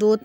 2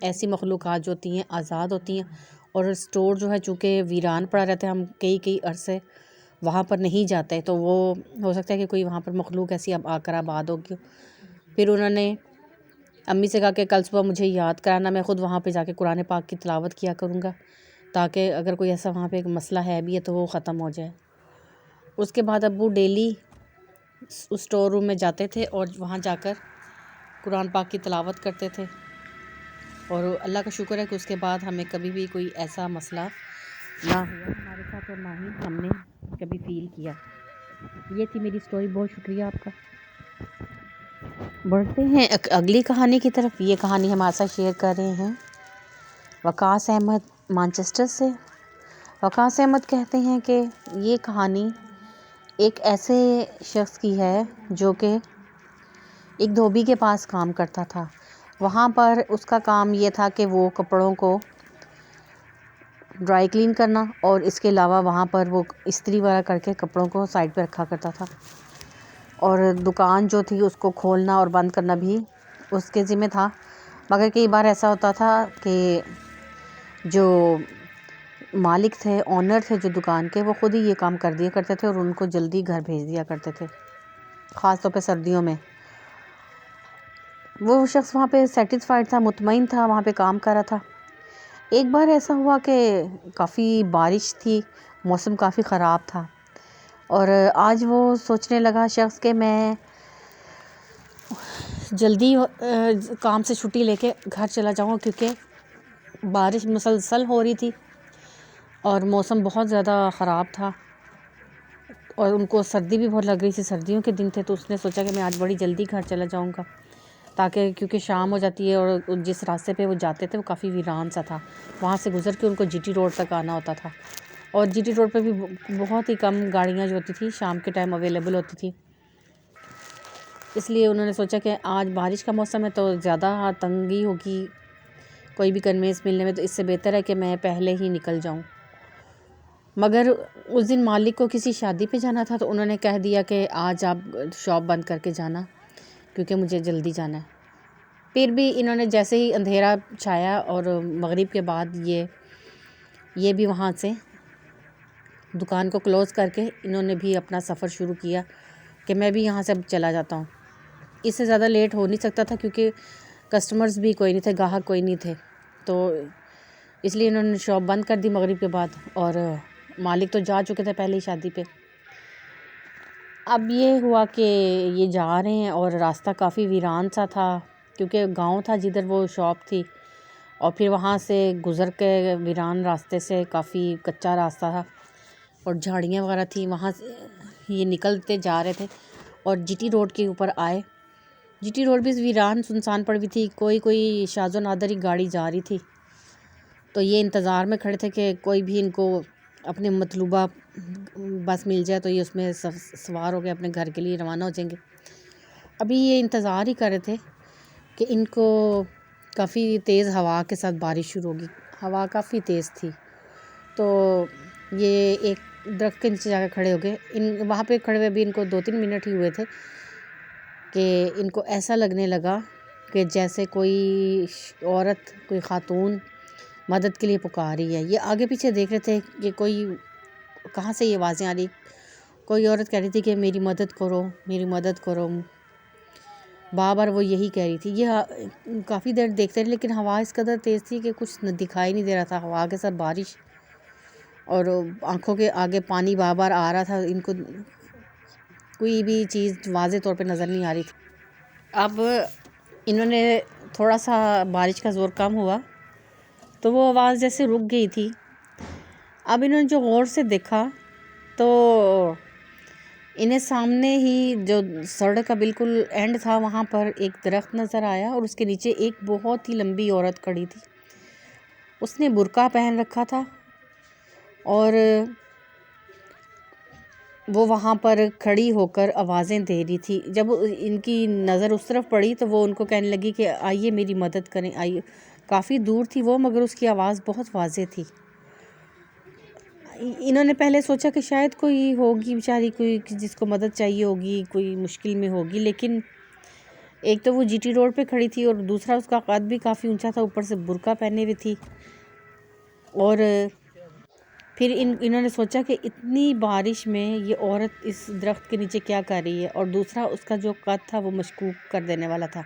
ایسی مخلوقات جو ہوتی ہیں آزاد ہوتی ہیں، اور اسٹور جو ہے چونکہ ویران پڑا رہتا ہے، ہم کئی عرصے وہاں پر نہیں جاتے، تو وہ ہو سکتا ہے کہ کوئی وہاں پر مخلوق ایسی اب آ کر آباد ہوگی۔ پھر انہوں نے امی سے کہا کہ کل صبح مجھے یاد کرانا، میں خود وہاں پہ جا کے قرآن پاک کی تلاوت کیا کروں گا، تاکہ اگر کوئی ایسا وہاں پہ ایک مسئلہ ہے بھی ہے تو وہ ختم ہو جائے۔ اس کے بعد ابو ڈیلی اس اسٹور روم میں جاتے تھے اور وہاں جا کر قرآن پاک کی تلاوت کرتے تھے، اور اللہ کا شکر ہے کہ اس کے بعد ہمیں کبھی بھی کوئی ایسا مسئلہ نہ ہوا ہمارے ساتھ، اور نہ ہی ہم نے کبھی فیل کیا۔ یہ تھی میری سٹوری، بہت شکریہ آپ کا۔ بڑھتے ہیں اگلی کہانی کی طرف۔ یہ کہانی ہمارے ساتھ شیئر کر رہے ہیں وقاص احمد مانچسٹر سے۔ وقاص احمد کہتے ہیں کہ یہ کہانی ایک ایسے شخص کی ہے جو کہ ایک دھوبی کے پاس کام کرتا تھا۔ وہاں پر اس کا کام یہ تھا کہ وہ کپڑوں کو ڈرائی کلین کرنا، اور اس کے علاوہ وہاں پر وہ استری وغیرہ کر کے کپڑوں کو سائڈ پہ رکھا کرتا تھا، اور دکان جو تھی اس کو کھولنا اور بند کرنا بھی اس کے ذمہ تھا۔ مگر کئی بار ایسا ہوتا تھا کہ جو مالک تھے، اونر تھے جو دکان کے، وہ خود ہی یہ کام کر دیا کرتے تھے اور ان کو جلدی گھر بھیج دیا کرتے تھے، خاص طور پہ سردیوں میں۔ وہ شخص وہاں پہ سیٹسفائیڈ تھا، مطمئن تھا، وہاں پہ کام کر رہا تھا۔ ایک بار ایسا ہوا کہ کافی بارش تھی، موسم کافی خراب تھا، اور آج وہ سوچنے لگا شخص کہ میں جلدی کام سے چھٹی لے کے گھر چلا جاؤں، کیونکہ بارش مسلسل ہو رہی تھی اور موسم بہت زیادہ خراب تھا، اور ان کو سردی بھی بہت لگ رہی تھی، سردیوں کے دن تھے، تو اس نے سوچا کہ میں آج بڑی جلدی گھر چلا جاؤں گا، تاکہ کیونکہ شام ہو جاتی ہے، اور جس راستے پہ وہ جاتے تھے وہ کافی ویران سا تھا، وہاں سے گزر کے ان کو جی ٹی روڈ تک آنا ہوتا تھا، اور جی ٹی روڈ پہ بھی بہت ہی کم گاڑیاں جو ہوتی تھی شام کے ٹائم اویلیبل ہوتی تھی۔ اس لیے انہوں نے سوچا کہ آج بارش کا موسم ہے تو زیادہ تنگی ہوگی کوئی بھی کنوینس ملنے میں، تو اس سے بہتر ہے کہ میں پہلے ہی نکل جاؤں۔ مگر اس دن مالک کو کسی شادی پہ جانا تھا، تو انہوں نے کہہ دیا کہ آج آپ شاپ بند کر کے جانا، کیونکہ مجھے جلدی جانا ہے۔ پھر بھی انہوں نے جیسے ہی اندھیرا چھایا اور مغرب کے بعد یہ بھی وہاں سے دکان کو کلوز کر کے انہوں نے بھی اپنا سفر شروع کیا کہ میں بھی یہاں سے اب چلا جاتا ہوں۔ اس سے زیادہ لیٹ ہو نہیں سکتا تھا، کیونکہ کسٹمرز بھی کوئی نہیں تھے، گاہک کوئی نہیں تھے، تو اس لیے انہوں نے شاپ بند کر دی مغرب کے بعد، اور مالک تو جا چکے تھے پہلے ہی شادی پہ۔ اب یہ ہوا کہ یہ جا رہے ہیں اور راستہ کافی ویران سا تھا، کیونکہ گاؤں تھا جدھر وہ شاپ تھی، اور پھر وہاں سے گزر کے ویران راستے سے کافی کچا راستہ تھا اور جھاڑیاں وغیرہ تھیں، وہاں سے یہ نکلتے جا رہے تھے اور جی ٹی روڈ کے اوپر آئے۔ جی ٹی روڈ بھی ویران سنسان پڑی ہوئی تھی، کوئی شاذ و نادر ہی گاڑی جا رہی تھی، تو یہ انتظار میں کھڑے تھے کہ کوئی بھی ان کو اپنے مطلوبہ بس مل جائے تو یہ اس میں سوار ہو کے اپنے گھر کے لیے روانہ ہو جائیں گے۔ ابھی یہ انتظار ہی کر رہے تھے کہ ان کو کافی تیز ہوا کے ساتھ بارش شروع ہوگی، ہوا کافی تیز تھی، تو یہ ایک درخت کے نیچے جا کے کھڑے ہو گئے۔ وہاں پہ کھڑے ہوئے بھی ان کو 2-3 منٹ ہی ہوئے تھے کہ ان کو ایسا لگنے لگا کہ جیسے کوئی عورت، کوئی خاتون مدد کے لیے پکار رہی ہے۔ یہ آگے پیچھے دیکھ رہے تھے کہ کوئی کہاں سے یہ آوازیں آ رہی، کوئی عورت کہہ رہی تھی کہ میری مدد کرو، میری مدد کرو، بار بار وہ یہی کہہ رہی تھی۔ یہ کافی دیر دیکھتے رہے، لیکن ہوا اس قدر تیز تھی کہ کچھ دکھائی نہیں دے رہا تھا، ہوا کے ساتھ بارش، اور آنکھوں کے آگے پانی بار بار آ رہا تھا، ان کو کوئی بھی چیز واضح طور پہ نظر نہیں آ رہی تھی۔ اب انہوں نے تھوڑا سا بارش کا زور کم ہوا تو وہ آواز جیسے رک گئی تھی۔ اب انہوں نے جو غور سے دیکھا تو انہیں سامنے ہی جو سڑک کا بالکل اینڈ تھا وہاں پر ایک درخت نظر آیا، اور اس کے نیچے ایک بہت ہی لمبی عورت کھڑی تھی۔ اس نے برقع پہن رکھا تھا اور وہ وہاں پر کھڑی ہو کر آوازیں دے رہی تھی۔ جب ان کی نظر اس طرف پڑی تو وہ ان کو کہنے لگی کہ آئیے میری مدد کریں، آئیے۔ کافی دور تھی وہ، مگر اس کی آواز بہت واضح تھی۔ انہوں نے پہلے سوچا کہ شاید کوئی ہوگی بیچاری، کوئی جس کو مدد چاہیے ہوگی، کوئی مشکل میں ہوگی، لیکن ایک تو وہ جی ٹی روڈ پہ کھڑی تھی اور دوسرا اس کا قد بھی کافی اونچا تھا، اوپر سے برقع پہنے ہوئی تھی. اور پھر انہوں نے سوچا کہ اتنی بارش میں یہ عورت اس درخت کے نیچے کیا کر رہی ہے، اور دوسرا اس کا جو قد تھا وہ مشکوک کر دینے والا تھا.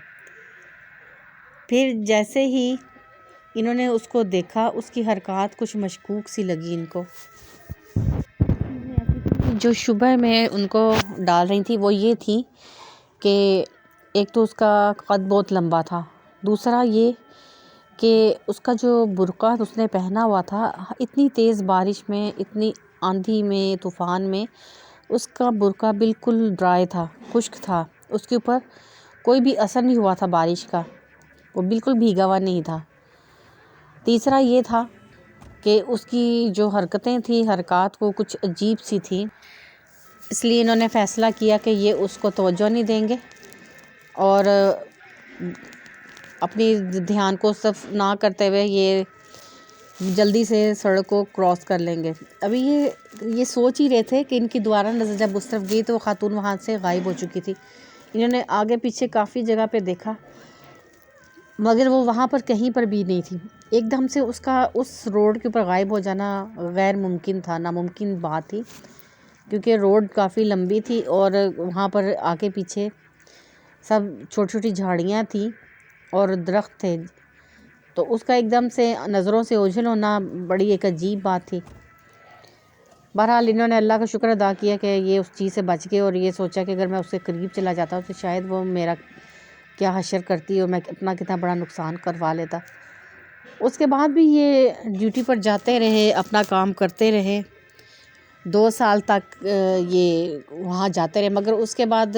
پھر جیسے ہی انہوں نے اس کو دیکھا، اس کی حرکات کچھ مشکوک سی لگی ان کو. جو شبہ میں ان کو ڈال رہی تھی وہ یہ تھی کہ ایک تو اس کا قد بہت لمبا تھا، دوسرا یہ کہ اس کا جو برقع اس نے پہنا ہوا تھا، اتنی تیز بارش میں، اتنی آندھی میں، طوفان میں اس کا برقع بالکل ڈرائی تھا، خشک تھا، اس کے اوپر کوئی بھی اثر نہیں ہوا تھا بارش کا، وہ بالکل بھیگا ہوا نہیں تھا. تیسرا یہ تھا کہ اس کی جو حرکتیں تھیں، حرکات کو کچھ عجیب سی تھیں، اس لیے انہوں نے فیصلہ کیا کہ یہ اس کو توجہ نہیں دیں گے اور اپنی دھیان کو صرف نہ کرتے ہوئے یہ جلدی سے سڑک کو کراس کر لیں گے. ابھی یہ سوچ ہی رہے تھے کہ ان کی دوبارہ نظر جب اس طرف گئی تو وہ خاتون وہاں سے غائب ہو چکی تھی. انہوں نے آگے پیچھے کافی جگہ پہ دیکھا مگر وہ وہاں پر کہیں پر بھی نہیں تھی. ایک دم سے اس کا اس روڈ کے اوپر غائب ہو جانا غیر ممکن تھا، ناممکن بات تھی، کیونکہ روڈ کافی لمبی تھی اور وہاں پر آگے پیچھے سب چھوٹی چھوٹی جھاڑیاں تھیں اور درخت تھے، تو اس کا ایک دم سے نظروں سے اوجھل ہونا بڑی ایک عجیب بات تھی. بہرحال انہوں نے اللہ کا شکر ادا کیا کہ یہ اس چیز سے بچ گئے، اور یہ سوچا کہ اگر میں اس کے قریب چلا جاتا تو شاید وہ میرا کیا حشر کرتی اور میں اپنا کتنا بڑا نقصان کروا لیتا. اس کے بعد بھی یہ ڈیوٹی پر جاتے رہے، اپنا کام کرتے رہے، 2 سال تک یہ وہاں جاتے رہے، مگر اس کے بعد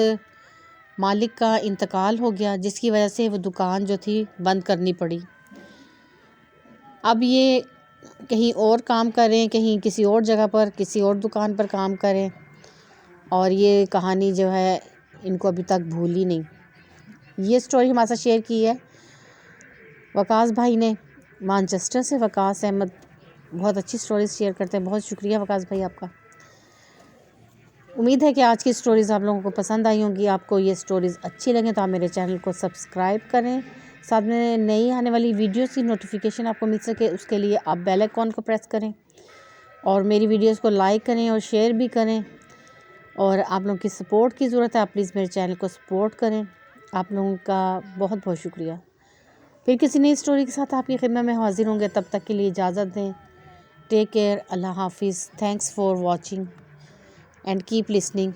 مالک کا انتقال ہو گیا، جس کی وجہ سے وہ دکان جو تھی بند کرنی پڑی. اب یہ کہیں اور کام کریں، کہیں کسی اور جگہ پر کسی اور دکان پر کام کریں، اور یہ کہانی جو ہے ان کو ابھی تک بھولی نہیں. یہ سٹوری ہمارے ساتھ شیئر کی ہے وقاص بھائی نے، مانچسٹر سے. وقاص احمد بہت اچھی سٹوریز شیئر کرتے ہیں، بہت شکریہ وقاص بھائی آپ کا. امید ہے کہ آج کی سٹوریز آپ لوگوں کو پسند آئی ہوں گی. آپ کو یہ سٹوریز اچھی لگیں تو آپ میرے چینل کو سبسکرائب کریں، ساتھ میں نئی آنے والی ویڈیوز کی نوٹیفیکیشن آپ کو مل سکے، اس کے لیے آپ بیل آئیکن کو پریس کریں، اور میری ویڈیوز کو لائک کریں اور شیئر بھی کریں. اور آپ لوگوں کی سپورٹ کی ضرورت ہے، آپ پلیز میرے چینل کو سپورٹ کریں. آپ لوگوں کا بہت بہت شکریہ. پھر کسی نئی سٹوری کے ساتھ آپ کی خدمت میں حاضر ہوں گے، تب تک کے لیے اجازت دیں. ٹیک کیئر، اللہ حافظ. Thanks for watching and keep listening.